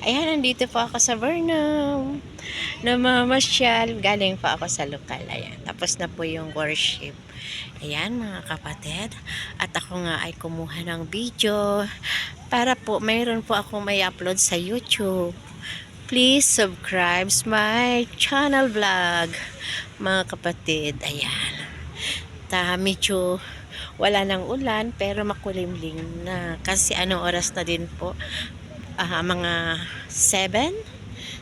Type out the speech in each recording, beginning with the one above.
Ayan, nandito po ako sa Burnham. Namamasyal. Galing pa ako sa lokal. Ayan, tapos na po yung worship. Ayan, mga kapatid. At ako nga ay kumuha ng video para po, mayroon po akong may upload sa YouTube. Please subscribe my channel vlog, mga kapatid. Ayan. Medyo wala ng ulan pero makulimlim na kasi anong oras na din po, mga 7.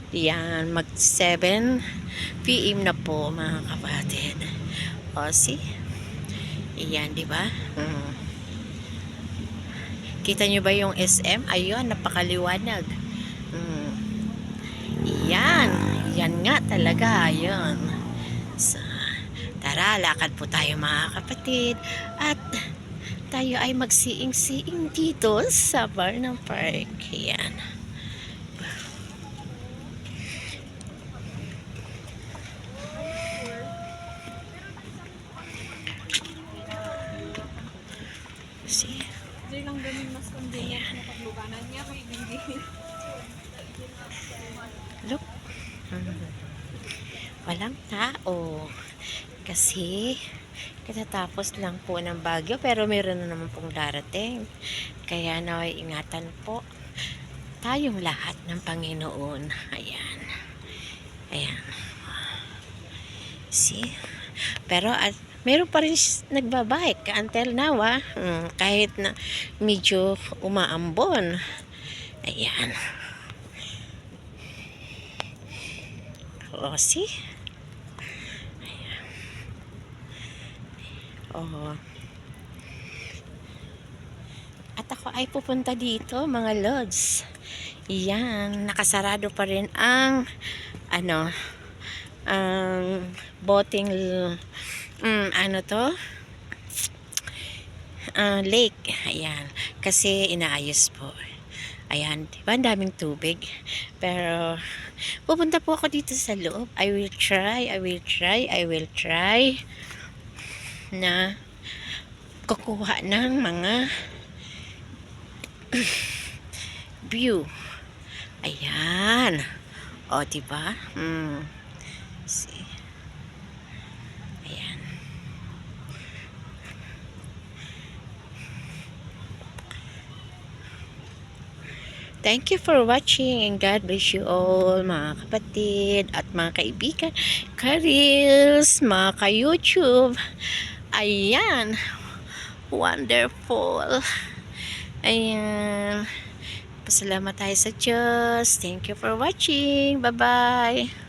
Yan, mag 7 PM na po, mga kapatid. O, see? Yan, di ba? Kita nyo ba yung SM? Ayun, napakaliwanag. Yan. Yan nga talaga. Ayun. So, tara, lakad po tayo, mga kapatid. At tayo ay magsiing-siing dito sa Burnham Park. Yan. See? Lang ganun mas convenient na pagluganan niya kay hindi. Look. Walang tao. Kasi katatapos lang po ng bagyo pero meron na naman pong darating. Kaya naway ingatan po tayong lahat ng Panginoon. Ayan. Ayan. See? Pero at meron pa rin nagbabike until now, kahit na medyo umaambon. Ayan. O, see? Ayan. O. At ako ay pupunta dito, mga lods. Yan, nakasarado pa rin ang ang boating lake. Ayan, kasi inaayos po. Ayan, diba ang daming tubig. Pero pupunta po ako dito sa loob. I will try na kukuha ng mga view. Ayan. O, diba? See. Ayan. Thank you for watching and God bless you all, mga kapatid at mga kaibigan, ka-reels, mga ka-YouTube. Ayan. Wonderful. Ayan. Pasalamat tayo sa Diyos. Thank you for watching. Bye-bye.